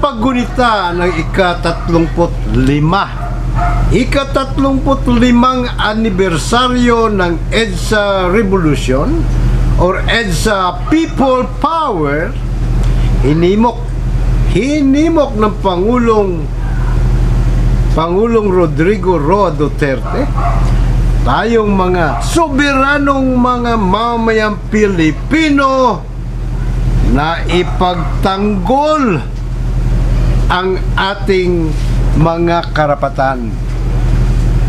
paggunita ng ika-35 anibersaryo ng EDSA Revolution or EDSA People Power, hinimok ng Pangulong Rodrigo Roa Duterte, tayong mga soberanong mga mamayang Pilipino, na ipagtanggol ang ating mga karapatan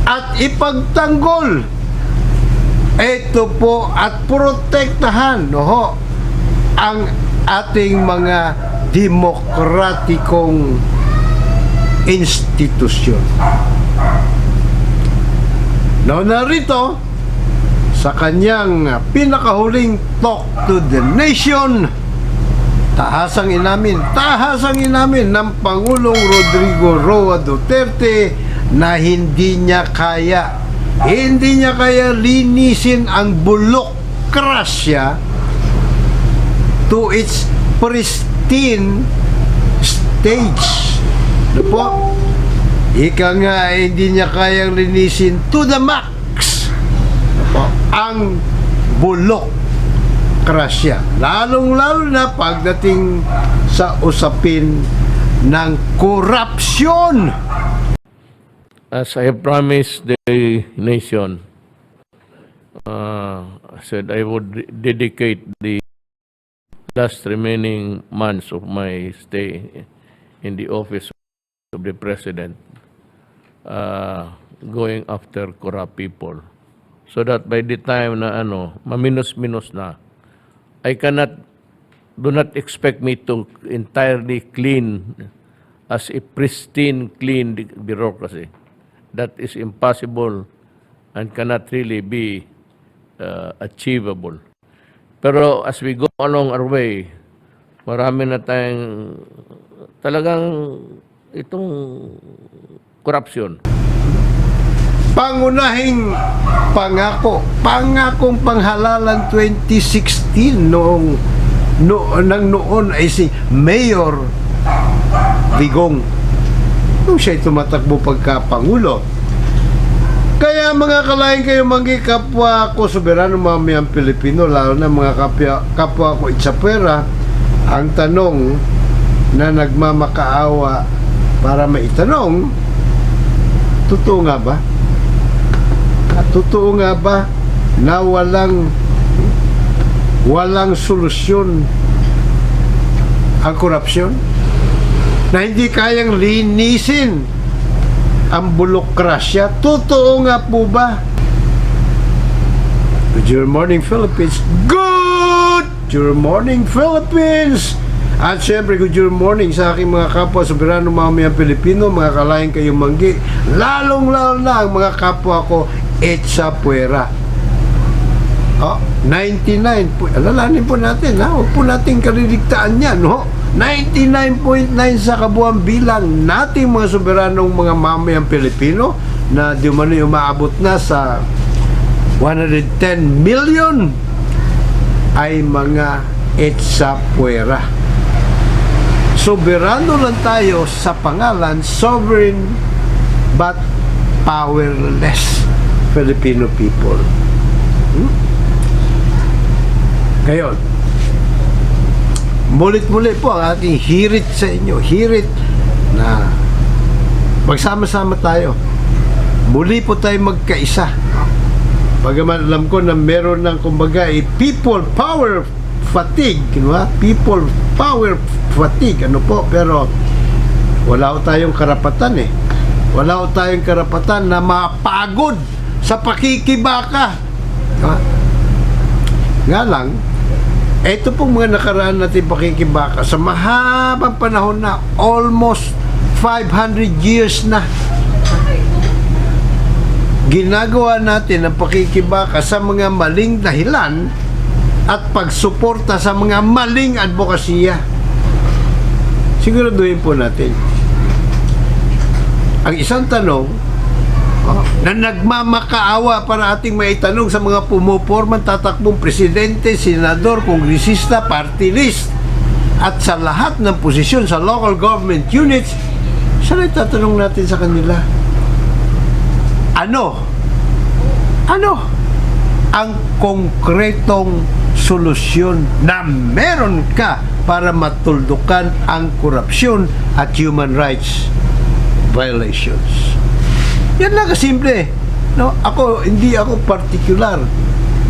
at ipagtanggol ito po at protektahan ang ating mga demokratikong institusyon. Now, narito sa kanyang pinakahuling Talk to the Nation, tahasang inamin ng Pangulong Rodrigo Roa Duterte na hindi niya kaya linisin ang bulokrasya to its pristine stage. Ano po? Ika nga, hindi niya kayang linisin to the max ang bulokrasya, lalong-lalo na pagdating sa usapin ng korupsyon. As I have promised the nation, I said I would dedicate the last remaining months of my stay in the office of the President going after corrupt people, so that by the time na maminus-minus na, do not expect me to entirely clean as a pristine, clean bureaucracy. That is impossible and cannot really be achievable. Pero as we go along our way, marami na tayong talagang itong korupsyon. Pangunahing pangakong panghalalan 2016 noon ay si Mayor Digong nung siya'y tumatakbo pagka-Pangulo. Kaya mga kalahin kayo, mga kapwa ko soberano mamayang Pilipino, lalo na mga kapwa ko itsapwera, ang tanong na nagmamakaawa para maitanong, totoo nga ba? Totoo nga ba na walang solusyon ang korupsyon? Na hindi kayang linisin ang bulokrasya? Totoo nga po ba? Good morning, Philippines. Good morning, Philippines. At syempre, good morning sa aking mga kapwa soberano mamayang Pilipino, mga kalahin kayong manggi, lalong-lalo na ang mga kapwa ko itsapwera. 99 po, alalanin po natin, huwag po natin kaliligtaan yan, 99.9 sa kabuuan bilang nating mga soberanong mga mamayang Pilipino na di umano'y umaabot na sa 110 million ay mga itsapwera. Soberano lang tayo sa pangalan, sovereign but powerless Filipino people. Ngayon, mulit-muli po ang ating hirit sa inyo, hirit na magsama-sama tayo. Muli po tayo magkaisa. Bagaman alam ko na meron ng kumbaga people power fatigue, people power fatigue, pero wala ko tayong karapatan wala ko tayong karapatan na mapagod sa pakikibaka. Nga lang, ito pong mga nakaraan natin pakikibaka sa mahabang panahon na, almost 500 years na, ginagawa natin ang pakikibaka sa mga maling dahilan at pagsuporta sa mga maling advokasya. Siguraduhin po natin. Ang isang tanong na nagmamakaawa para ating maitanong sa mga pumupormang tatakbong presidente, senador, kongresista, party list, at sa lahat ng posisyon sa local government units, sana tatanong natin sa kanila, ano ang konkretong solusyon na meron ka para matuldukan ang korupsyon at human rights violations. Yan lang kasimple. No, hindi ako particular.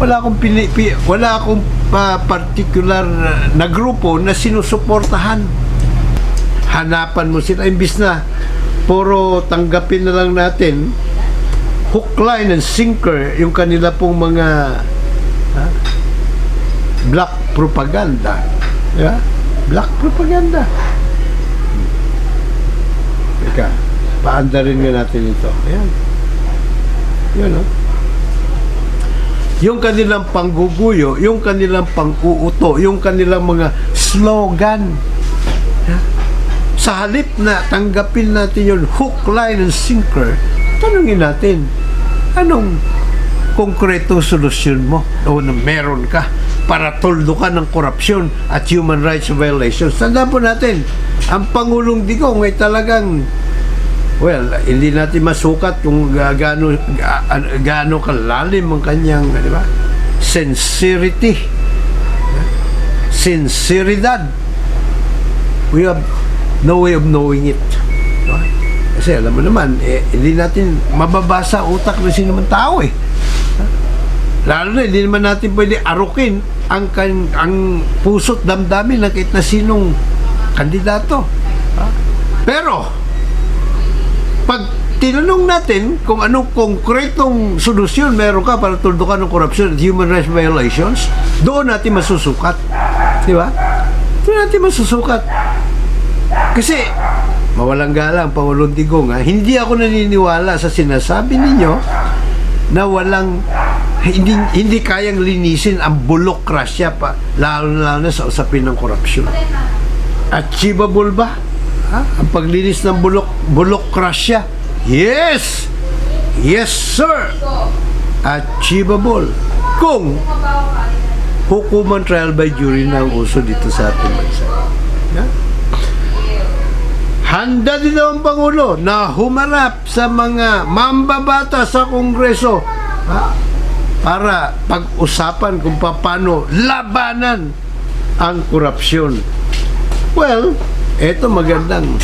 Wala akong particular na grupo na sinusuportahan. Hanapan mo sila imbis na puro tanggapin na lang natin hook, line, and sinker yung kanila pong mga black propaganda. Yeah? Black propaganda. Teka, paanda rin nga natin ito. Ayan. Yun, no? Yung kanilang pangguguyo, yung kanilang pang-uuto, yung kanilang mga slogan. Yeah? Sa halip na tanggapin natin yun, hook, line, and sinker, tanungin natin, anong konkretong solusyon mo o na meron ka para tuldukan ng korupsyon at human rights violations? Tandaan po natin, ang Pangulong Digong ay talagang, well, hindi natin masukat kung gaano kalalim ang kanyang, di ba? Sinceridad. We have no way of knowing it. Kasi alam mo naman, hindi natin mababasa utak ng sino man tao eh. Lalo na, hindi naman natin pwede arukin ang puso't damdamin ng kahit na sinong kandidato. Pero, pag tinanong natin kung anong konkretong solusyon meron ka para tuldukan ng korupsyon at human rights violations, doon natin masusukat. Di ba? Doon natin masusukat. Kasi, mawalang galang, Pangulong Digong, hindi ako naniniwala sa sinasabi ninyo na hindi kayang linisin ang bulokrasya pa, lalo na sa usapin ng korupsyon. Achievable ba? Ang paglinis ng bulokrasya? Yes! Yes, sir! Achievable. Kung hukuman trial by jury na ang uso dito sa ating bansa. Yeah? Handa din ang Pangulo na humarap sa mga mambabata sa Kongreso para pag-usapan kung paano labanan ang korupsyon. Well, eto magandang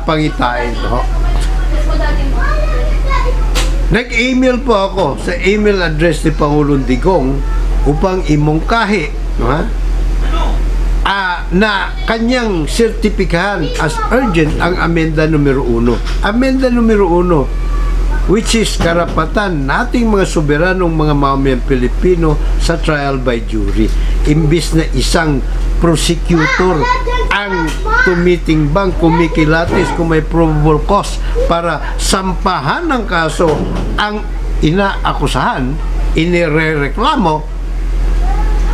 pangitain. Nag-email po ako sa email address ni Pangulong Digong upang imungkahi na kanyang sertipikahan as urgent ang amenda numero 1. Amenda numero 1, which is karapatan nating mga soberanong mga mamamayang Pilipino sa trial by jury. Imbis na isang prosecutor ang tumitimbang, kumikilatis kung may probable cause para sampahan ng kaso ang inaakusahan, inirereklamo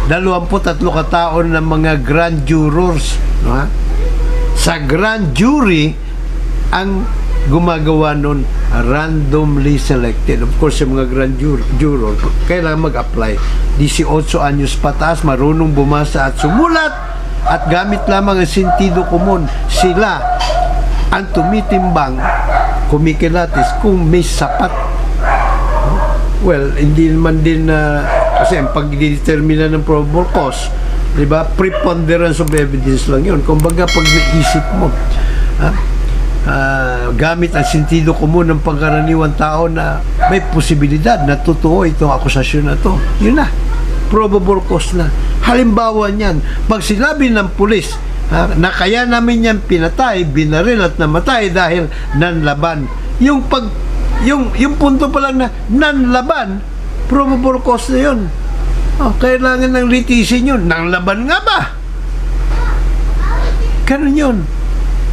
23 kataon ng mga grand jurors, no? Sa grand jury ang gumagawa nun randomly selected. Of course, yung mga grand juror kailangan mag-apply 18 anyos pataas, marunong bumasa at sumulat at gamit lamang ang sentido komon. Sila ang tumitimbang, kumikilatis kung may sapat. Well, hindi naman din kasi ang pag-determine ng probable cause, di ba, preponderance of evidence lang yun. Kumbaga, pag naisip mo, gamit ang sentido komon ng pangkaraniwang tao na may posibilidad na totoo itong akusasyon na to, yun na, probable cause na. Halimbawa niyan, pag sinabi ng pulis na kaya namin yan pinatay, binaril at namatay dahil nanlaban, yung punto pa lang na nanlaban, probable cause na yun. Kailangan ng litisin yun. Nanlaban nga ba? Ganun yun.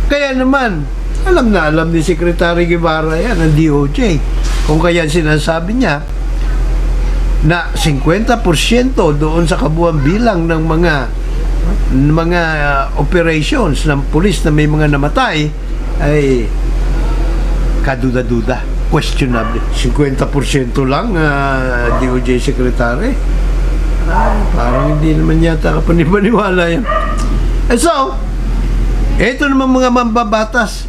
Kaya naman, alam ni Secretary Guevara yan, ng DOJ. Kung kaya sinasabi niya na 50% doon sa kabuuan bilang ng mga operations ng pulis na may mga namatay ay kaduda-duda, questionable. 50% lang DOJ Secretary. Parang hindi naman yata kapanipaniwala yan. And so, ito naman mga mambabatas.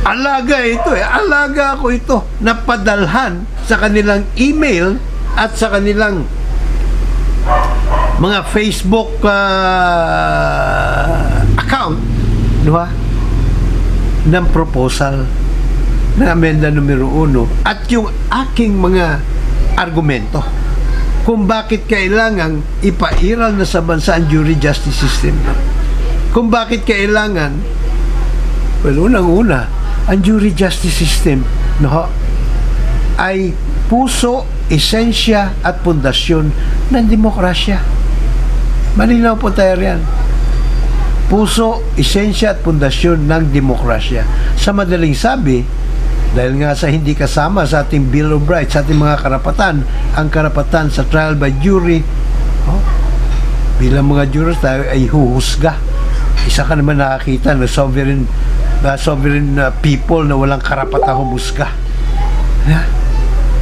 Alaga ito alaga ko ito. Napadalhan sa kanilang email at sa kanilang mga Facebook account, di ba? Ng proposal ng amenda numero 1 at yung aking mga argumento kung bakit kailangang ipairal na sa bansa ang jury justice system. Kung bakit kailangan, well, unang-una, ang jury justice system, no, ay puso, esensya at pundasyon ng demokrasya. Malinaw po tayo riyan. Puso, esensya at pundasyon ng demokrasya. Sa madaling sabi, dahil nga sa hindi kasama sa ating Bill of Rights, sa ating mga karapatan, ang karapatan sa trial by jury, bilang mga jurors tayo ay huhusga. Isa ka naman nakakita na sovereign people na walang karapatang humusga.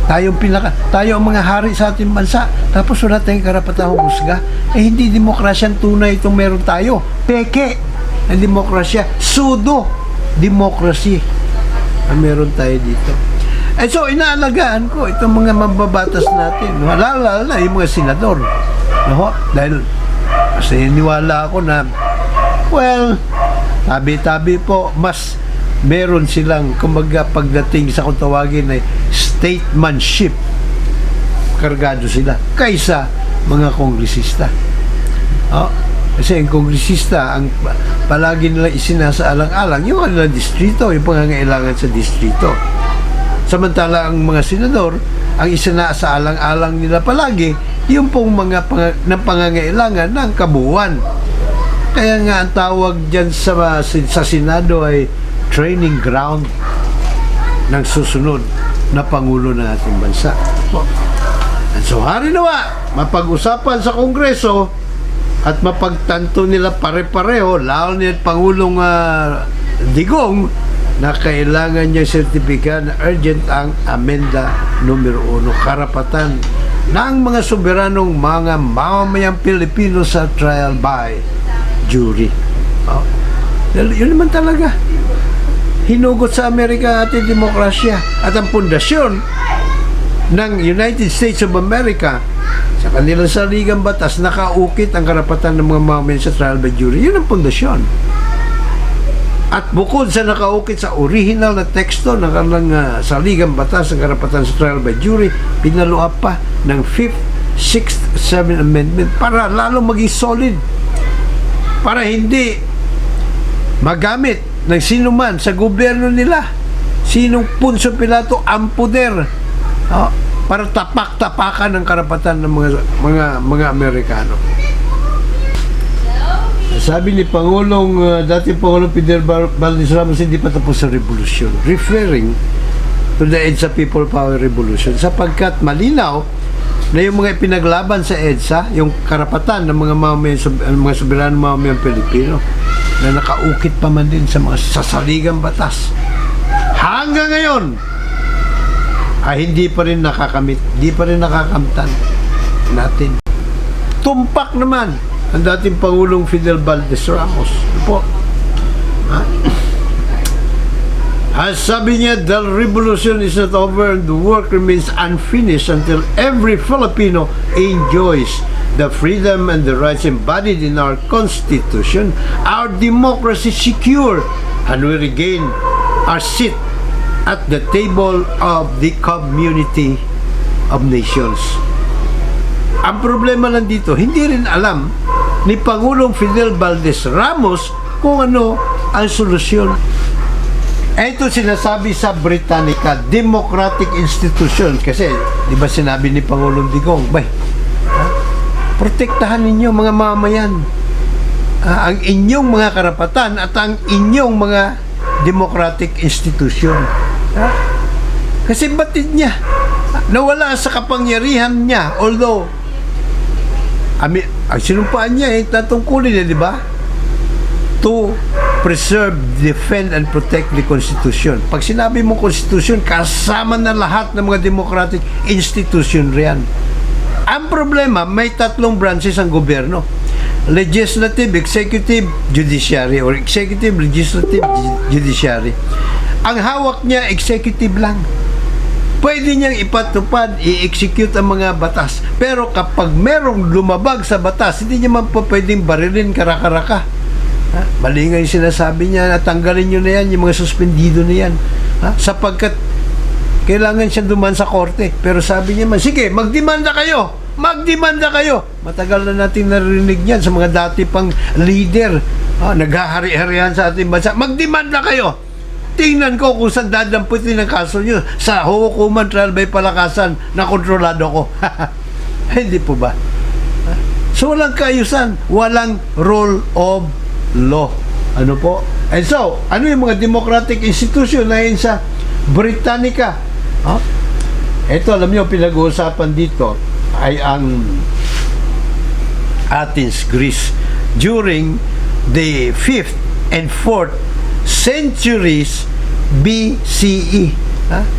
Tayo ang mga hari sa ating bansa, tapos wala tayong karapatang humusga. Hindi demokrasya tunay itong meron tayo. Peke ang demokrasya, pseudo democracy ang meron tayo dito. So inaalagaan ko itong mga mambabatas natin, lalo na yung mga senador, dahil kasi niwala ako na, well, tabi-tabi po, mas meron silang, kumbaga, pagdating sa kung tawagin ay statesmanship, kargado sila kaysa mga kongresista. Kasi ang kongresista, ang palagi nila isinasaalang-alang yung kanilang distrito, yung pangangailangan sa distrito. Samantala ang mga senador, ang isinasaalang-alang nila palagi yung pong mga pangangailangan ng kabuuan. Kaya nga ang tawag dyan sa Senado ay training ground ng susunod na Pangulo ng ating bansa. And so, hari nawa, mapag-usapan sa Kongreso at mapagtanto nila pare-pareho, lalo niya Pangulong Digong, na kailangan niya sertipika na urgent ang amenda numero 1, karapatan ng mga soberanong mga mamamayang Pilipino sa trial by jury. Yun naman talaga hinugot sa Amerika ating demokrasya at ang pundasyon ng United States of America sa kanilang saligang batas, nakaukit ang karapatan ng mga mamamayan sa trial by jury. Yun ang pundasyon. At bukod sa nakaukit sa original na teksto ng kanilang saligang batas ng karapatan sa trial by jury, pinaluap pa ng 5th, 6th, 7th Amendment para lalo maging solid, para hindi magamit ng sino man sa gobyerno nila, sinong Punso Pilato ang poder, para tapak-tapakan ng karapatan ng mga Amerikano. Sabi ni dating Pangulong Fidel Valdez Ramos, hindi pa tapos sa revolusyon, referring to the EDSA People Power Revolution, sapagkat malinaw na yung mga pinaglaban sa EDSA, yung karapatan ng mga mga soberanong mamamayang Pilipino, na nakaukit pa man din sa mga sasaligang batas, hanggang ngayon ay hindi pa rin nakakamit, hindi pa rin nakakamtan natin. Tumpak naman ang dating Pangulong Fidel Valdez Ramos. Po. Sabi niya, the revolution is not over and the work remains unfinished until every Filipino enjoys the freedom and the rights embodied in our Constitution, our democracy secure, and we regain our seat at the table of the community of nations. Ang problema lang dito, hindi rin alam ni Pangulong Fidel Valdez Ramos kung ano ang solusyon. Ito sinasabi sa Britannica, democratic institution. Kasi, di ba sinabi ni Pangulong Digong, protektahan ninyo mga mamayan ang inyong mga karapatan at ang inyong mga democratic institution. Kasi batid niya, nawala sa kapangyarihan niya, although ang sinumpaan niya tatungkulin niya, di ba? To preserve, defend, and protect the Constitution. Pag sinabi mo Constitution, kasama na lahat ng mga democratic institution riyan. Ang problema, may tatlong branches ang gobyerno. Legislative, Executive, Judiciary, or Executive, Legislative, Judiciary. Ang hawak niya, Executive lang. Pwede niyang ipatupad, i-execute ang mga batas. Pero kapag merong lumabag sa batas, hindi niya man po pwedeng barilin karaka-raka. Ha? Mali nga yung sinasabi niya, natanggalin niyo na yan, yung mga suspendido na yan. Ha? Sapagkat kailangan siya duman sa korte. Pero sabi niya man, sige, magdemanda kayo! Magdemanda kayo! Matagal na natin narinig yan sa mga dati pang leader. Naghahari-harihan sa ating bansa. Magdemanda kayo! Tingnan ko kung saan dadamputin ang kaso nyo sa hukuman trial by palakasan na kontrolado ko. Hindi po ba? So walang kaayusan, walang rule of law. Ano po? And so, ano yung mga democratic institution na yun sa Britannica? Ito, alam nyo, pinag-uusapan dito ay ang Athens, Greece. During the 5th and 4th centuries BCE.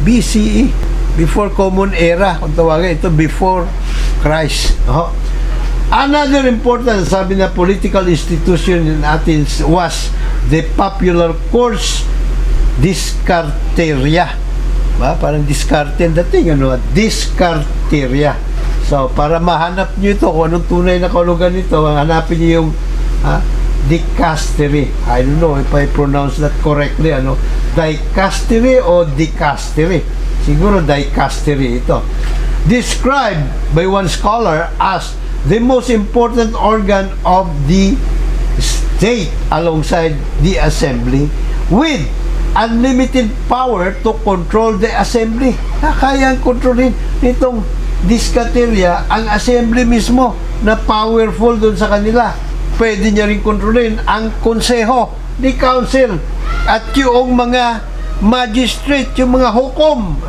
BCE. Before Common Era. Kung tawagin, ito before Christ. Another important, sabi na, political institution in Athens was the popular courts Discarteria. Parang discarte dating, Discarteria. So, para mahanap nyo ito, kung anong tunay na kahulugan nito, hanapin nyo yung dicastery. I don't know if I pronounce that correctly. Dicastery o dicastery? Siguro dicastery ito. Described by one scholar as the most important organ of the state alongside the assembly with unlimited power to control the assembly. Kayang kontrolin nitong dicasteria ang assembly mismo na powerful doon sa kanila. Pwede niya rin kontrolin ang konseho, the council, at yung mga magistrate, yung mga hukom,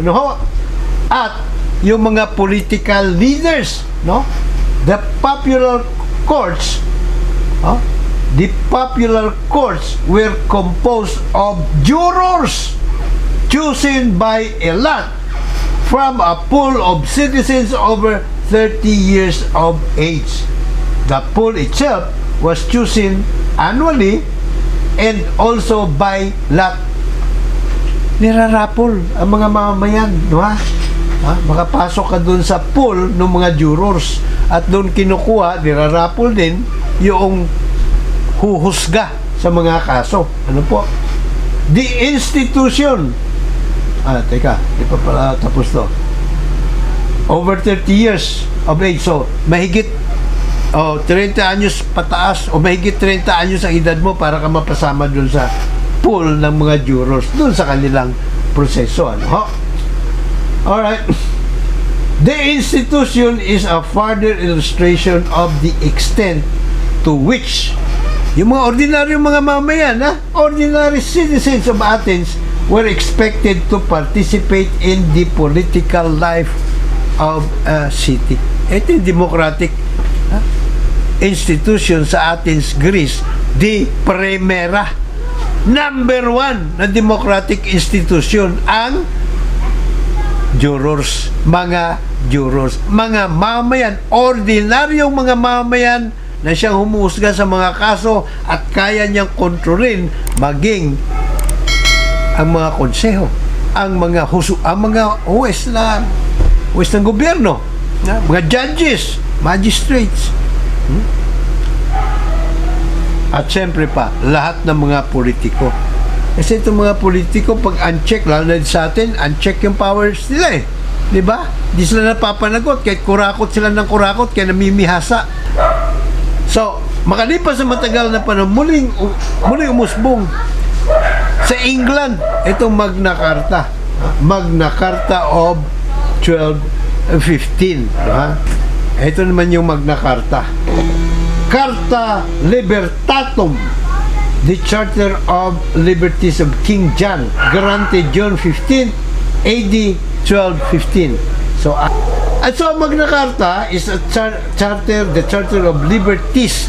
at yung mga political leaders, The popular courts, the popular courts were composed of jurors chosen by a lot from a pool of citizens over 30 years of age. The pool itself was chosen annually and also by lot. Nirarapol ang mga mamamayan, makapasok ka dun sa pool ng mga jurors at doon kinukuha, nirarapol din yung huhusga sa mga kaso. Ano po? The institution, teka, di pa pala tapos to. Over 30 years of age, so mahigit 30 anyos pataas o mahigit 30 anyos ang edad mo para ka mapasama dun sa pool ng mga jurors dun sa kanilang proseso. Alright. The institution is a further illustration of the extent to which yung mga ordinaryong mga mamayan, ordinary citizens of Athens were expected to participate in the political life of a city. Ito yung democratic institution sa Athens, Greece, the Primera. Number 1 na democratic institution ang jurors, mga mamayan, ordinaryong mga mamayan na siyang humuhusga sa mga kaso at kaya niyang kontrolin maging ang mga konseho, ang mga huwes ng gobyerno, mga judges, magistrates, at siyempre pa lahat ng mga politiko. Kasi itong mga politiko, pag uncheck, lalo na sa atin, uncheck yung powers nila di ba? Di sila napapanagot, kahit kurakot sila ng kurakot, kaya namimihasa. So, makalipas sa matagal na panahon, muling umusbong sa England itong Magna Carta. Magna Carta of 1215. Ito naman yung Magna Carta. Carta Libertatum, the Charter of Liberties of King John, granted June 15, AD 1215. So, Magna Carta is a charter, the Charter of Liberties.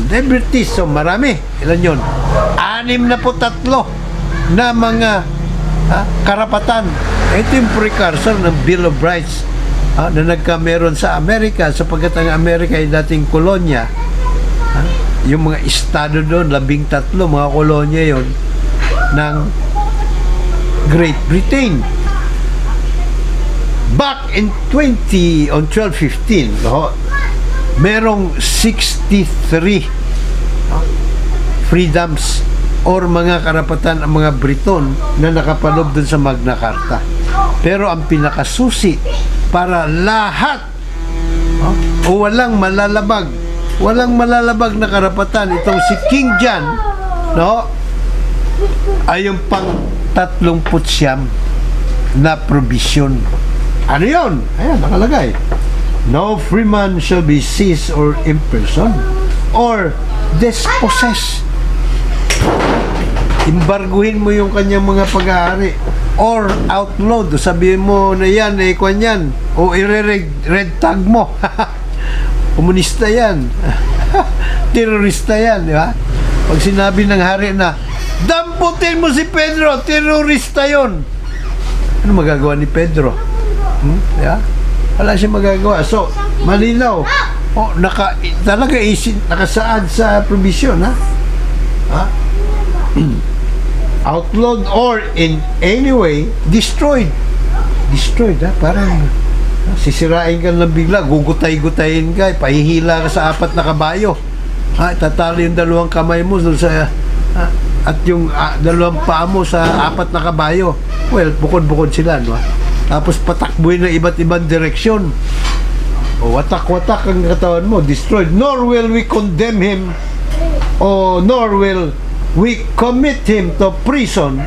So, marami. Ilan yun? 63 na mga karapatan. Ito yung precursor ng Bill of Rights. na nagkameron sa Amerika, sapagkat ang Amerika ay dating kolonya. Yung mga estado doon, 13 mga kolonya yon ng Great Britain. Back in 1215, merong 63 freedoms or mga karapatan ang mga Briton na nakapalob dun sa Magna Carta. Pero ang pinakasusi para lahat o walang malalabag na karapatan itong si King John, ay yung pang 39 na provision. Ano yun? Ayan, nakalagay. No freeman shall be seized or imprisoned or dispossessed. Imbarguhin mo yung kanyang mga pag-aari or outlawed. Sabihin mo na yan, kwan yan. O red tag mo. Komunista yan. Terorista yan, di ba? Pag sinabi ng hari na, damputin mo si Pedro, terorista yon. Ano magagawa ni Pedro? Yeah? Wala siya magagawa. So, malinaw. Talaga nakasaad sa provision, ha? Outlawed or in any way destroyed. Destroyed, ha? Parang sisirain ka lang bigla, gugutay-gutayin ka, pahihila ka sa 4 na kabayo. Tatalo yung 2 kamay mo dun sa at yung 2 paa mo sa 4 na kabayo. Well, bukod-bukod sila, no? Tapos patakbuhin ng iba't ibang direksyon. O watak-watak ang katawan mo, destroyed. Nor will we condemn him, nor will we commit him to prison,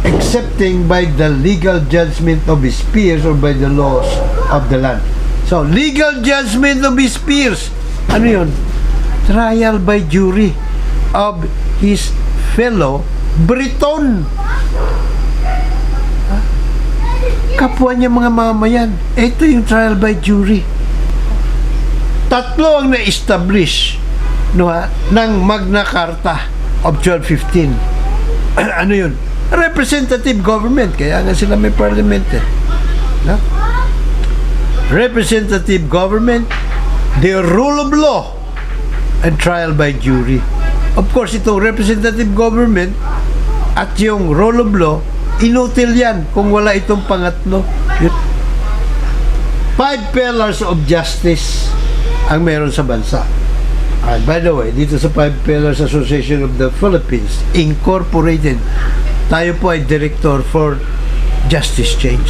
excepting by the legal judgment of his peers or by the laws of the land. So, legal judgment of his peers. Ano yun? Trial by jury of his fellow Briton. Kapwa niya mga mamayan. Ito yung trial by jury. 3 ang na-establish ng Magna Carta of 1215. Ano yun? Representative government. Kaya nga sila may parliament, no? Representative government, the rule of law, and trial by jury. Of course, itong representative government at yung rule of law, inutil yan kung wala itong pangatlo. 5 pillars of justice ang meron sa bansa. And by the way, dito sa 5 Pillars Association of the Philippines Incorporated, tayo po ay director for Justice Change.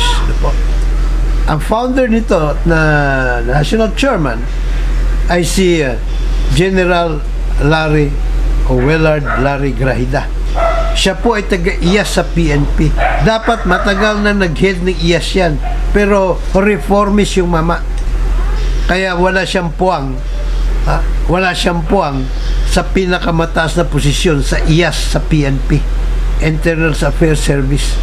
Ang founder nito na national chairman ay si General Willard Larry Grahida. Siya po ay taga-IAS sa PNP. Dapat matagal na nag-head ng IAS yan. Pero reformist yung mama. Kaya wala siyang puwang. Wala siyang puwang sa pinakamataas na posisyon sa IAS sa PNP. Internal Affairs Service.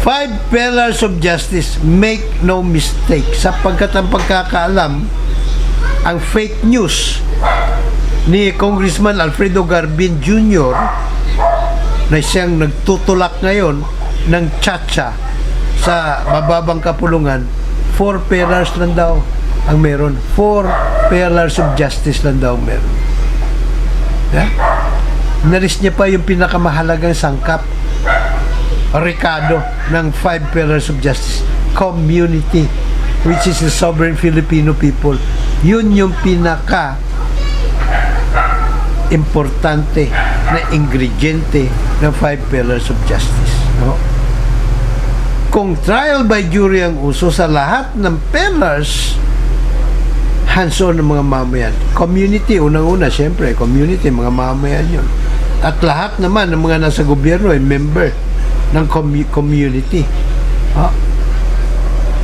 5 Pillars of Justice, make no mistake. Sapagkat ang pagkakaalam, ang fake news ni Congressman Alfredo Garbin Jr. na siyang nagtutulak ngayon ng tsa-tsa sa mababang kapulungan, 4 pillars lang daw ang meron. 4 pillars of justice lang daw meron. Naris niya pa yung pinakamahalagang sangkap, Ricardo, ng 5 pillars of justice, community, which is the sovereign Filipino people. Yun yung pinaka importante na ingrediente ng 5 pillars of justice, no? Kung trial by jury ang uso sa lahat ng pillars, hands-on ng mga mamayan. Community, unang-una, siyempre, community, mga mamayan yun. At lahat naman ng mga nasa gobyerno ay member ng community.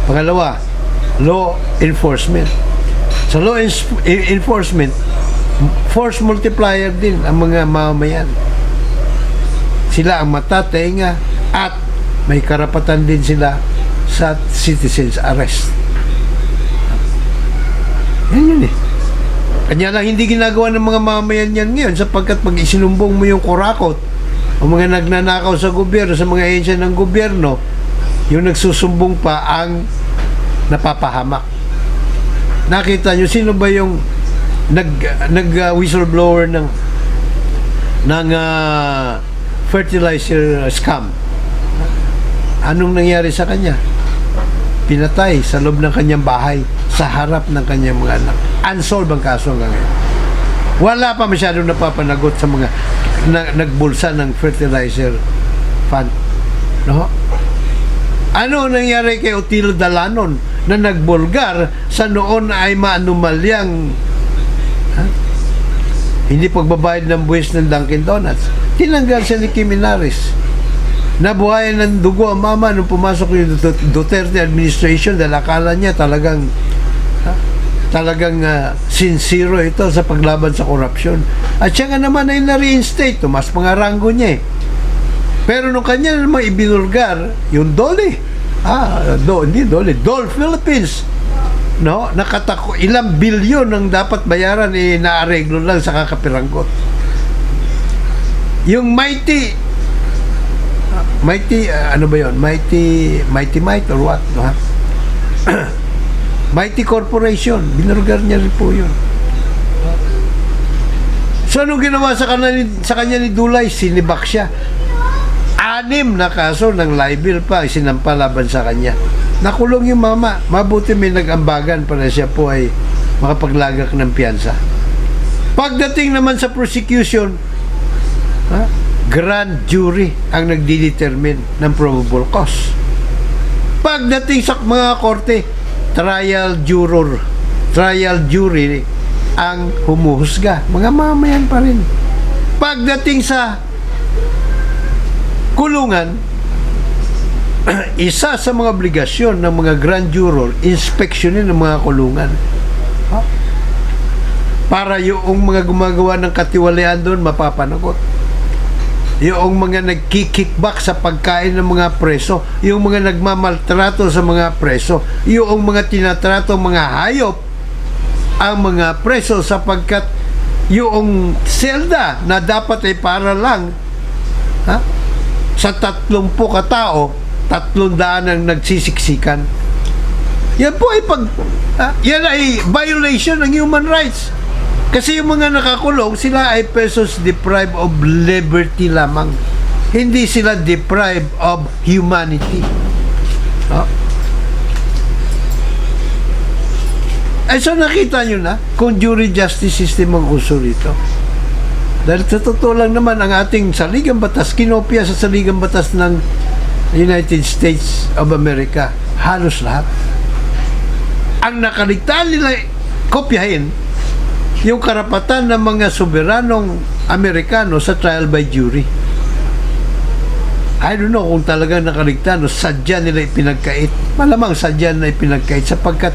Pangalawa, law enforcement. Sa law enforcement, force multiplier din ang mga mamayan. Sila ang mata, tenga, at may karapatan din sila sa citizens arrest. Yan eh. Kanya lang hindi ginagawa ng mga mamayan yan ngayon, sapagkat pag isinumbong mo yung kurakot o mga nagnanakaw sa gobyerno, sa mga ahensya ng gobyerno, yung nagsusumbong pa ang napapahamak. Nakita nyo, sino ba yung whistleblower ng fertilizer scam? Anong nangyari sa kanya? Pinatay sa loob ng kanyang bahay, sa harap ng kanyang mga anak. Unsolved ang kaso hanggang ngayon. Wala pa masyadong napapanagot sa mga nagbulsa ng fertilizer fund. No? Ano nangyari kay Otilo Dalanon na nagbulgar sa noon ay maanumalyang hindi pagbabayad ng buwis ng Dunkin Donuts? Tinanggal siya ni Kim Inares. Nabuhayan ng dugo ang mama nung pumasok yung Duterte administration dahil akala niya talagang sincero ito sa paglaban sa korupsyon. At siya nga naman ay na-reinstate, tumas pangaranggo niya eh. Pero nung kanya naman ibinulgar, yung Dole, hindi Dole, Dole Philippines, no? Ilang bilyon ang dapat bayaran, naareglo lang sa kakapiranggot. Yung Mighty, ano ba yun? Mighty Might or what? No, ha? Mighty Corporation, binulgar niya rin po yun. So, anong ginawa sa kanya ni Dulay? Sinibak siya. 6 na kaso ng libel pa isinampa laban sa kanya. Nakulong yung mama. Mabuti may nag-ambagan para siya po ay makapaglagak ng piyansa. Pagdating naman sa prosecution, grand jury ang nagdidetermine ng probable cause. Pagdating sa mga korte, trial jury ang humuhusga. Mga mamayan pa rin. Pagdating sa kulungan, isa sa mga obligasyon ng mga grand juror, inspeksyonin ng mga kulungan. Para yung mga gumagawa ng katiwalian doon, mapapanagot. Yung mga nagkikickback sa pagkain ng mga preso, yung mga nagmamaltrato sa mga preso, yung mga tinatrato mga hayop ang mga preso sapagkat yung selda na dapat ay para lang sa 30 katao, 300 ang nagsisiksikan. Yan po ay yan ay violation ng human rights. Kasi yung mga nakakulong, sila ay persons deprived of liberty lamang. Hindi sila deprived of humanity. Ay, so nakita nyo na kung jury justice system ang uso rito. Dahil sa totoo lang naman, ang ating saligang batas, kinopya sa saligang batas ng United States of America, halos lahat. Ang nakaligtaan nila kopyahin, yung karapatan ng mga soberanong Amerikano sa trial by jury. I don't know kung talagang nakaligtaan o sadya nila ipinagkait. Malamang sadya na ipinagkait sapagkat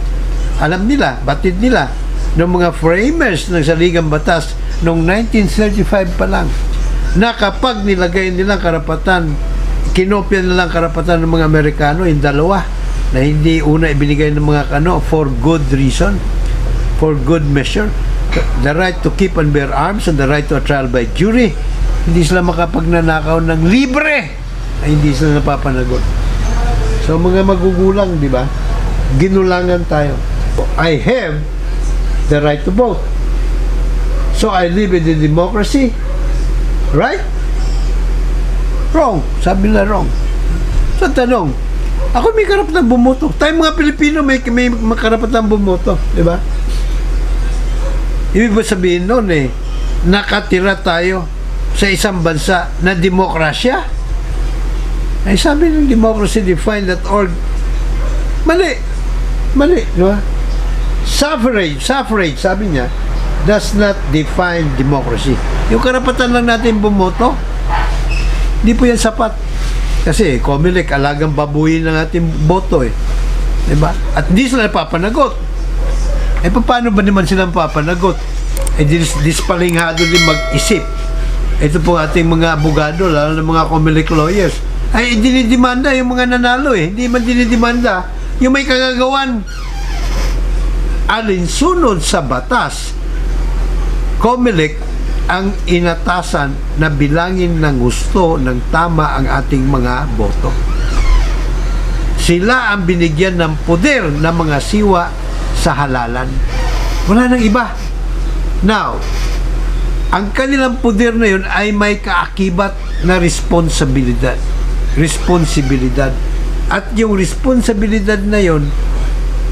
alam nila, batid nila ng mga framers ng saligang batas noong 1935 pa lang na kapag nilagay nilang karapatan, kinopya nilang karapatan ng mga Amerikano, yung dalawa na hindi una ibinigay ng mga for good reason, for good measure, the right to keep and bear arms and the right to a trial by jury, hindi sila makapagnanakaw ng libre ay hindi sila napapanagot. So mga magugulang, di ba? Ginulangan tayo. I have the right to vote. So I live in the democracy. Right? Wrong. Sabi nila wrong. So tanong, ako may karapatan bumoto. Tayo mga Pilipino may karapatan bumoto. Di ba? Ibig ba sabihin noon nakatira tayo sa isang bansa na demokrasya? Ay sabi ng democracy defined that mali, di ba? Suffrage, sabi niya, does not define democracy. Yung karapatan lang natin bumoto, di po yan sapat. Kasi, Comelec, alagang babuyin ng ating boto di ba? At di sila napapanagot. Paano ba naman silang papanagot? Dispalinghado din mag-isip. Ito po ating mga abogado, lalo ng mga Comelec lawyers. Ay, dinidemanda yung mga nanalo Hindi man dinidemanda yung may kagagawan. Alinsunod sa batas, Comelec ang inatasan na bilangin ng gusto ng tama ang ating mga boto. Sila ang binigyan ng poder ng mga siwa sa halalan. Wala nang iba. Now, ang kanilang poder na yun ay may kaakibat na responsibilidad. At yung responsibilidad na yun,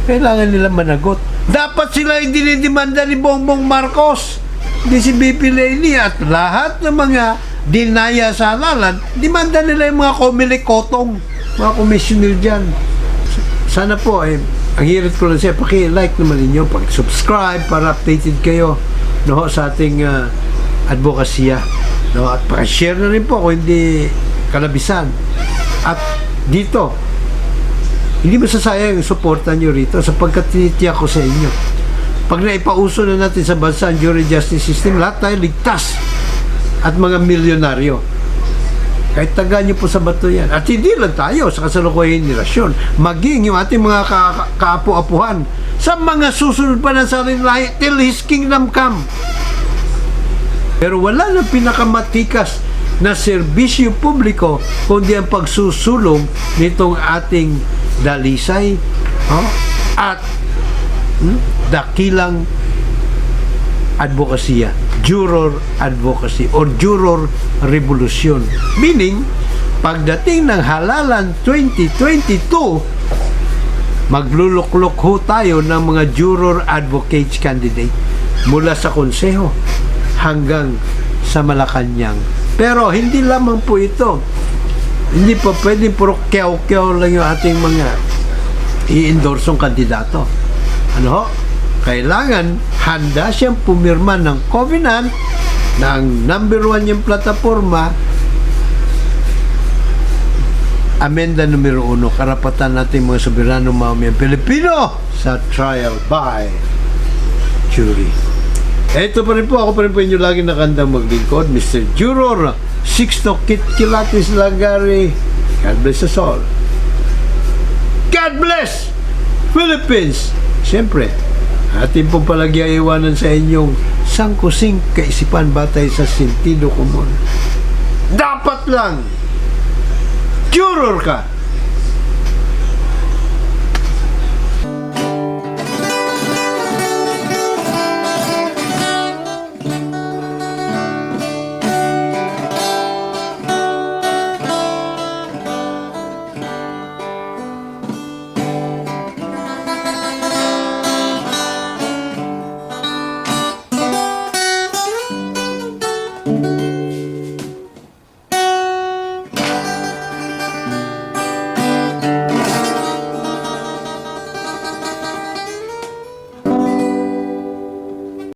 kailangan nila managot. Dapat sila yung dinidemanda ni Bongbong Marcos, di si BP Leni, at lahat ng mga dinaya sa halalan, demanda nila yung mga komilikotong, mga komisyoner dyan. Sana po, ang hirit ko lang siya, paki-like naman ninyo, pag-subscribe para updated kayo, no, sa ating advokasya. No, at paki-share na rin po kung hindi kalabisan. At dito, hindi masasayang yung suporta nyo rito sapagkat tinitiyak ko sa inyo. Pag naipauso na natin sa bansa ang jury justice system, lahat tayo ligtas at mga milyonaryo. Kahit taga nyo po sa bato yan. At hindi lang tayo sa kasalukuyang henerasyon, maging yung ating mga kaapu-apuhan sa mga susunod pa na sa lahi till His kingdom come. Pero wala nang pinakamatikas na serbisyo publiko kundi ang pagsusulong nitong ating dalisay at dakilang advokasya, juror advocacy or juror revolution. Meaning, pagdating ng halalan 2022, magluluklok ho tayo ng mga juror advocates candidate mula sa konseho hanggang sa Malacanang. Pero hindi lamang po ito. Hindi pa pwedeng puro kyaw-kyaw lang yung ating mga i-endorsong kandidato. Ano ho? Kailangan handa siyang pumirma ng covenant na ang number 1 yung plataforma, amenda numero 1, karapatan natin mga soberano mamamayang Pilipino sa trial by jury. Ito pa rin po, ako pa rin po inyo lagi nakandang maglingkod, Mr. Juror Sixto Kitkilatis Lagari. God bless us all. God bless Philippines! Siyempre, atin pong palagyayawanan sa inyong sangkusing kaisipan batay sa sentido komon. Dapat lang, juror ka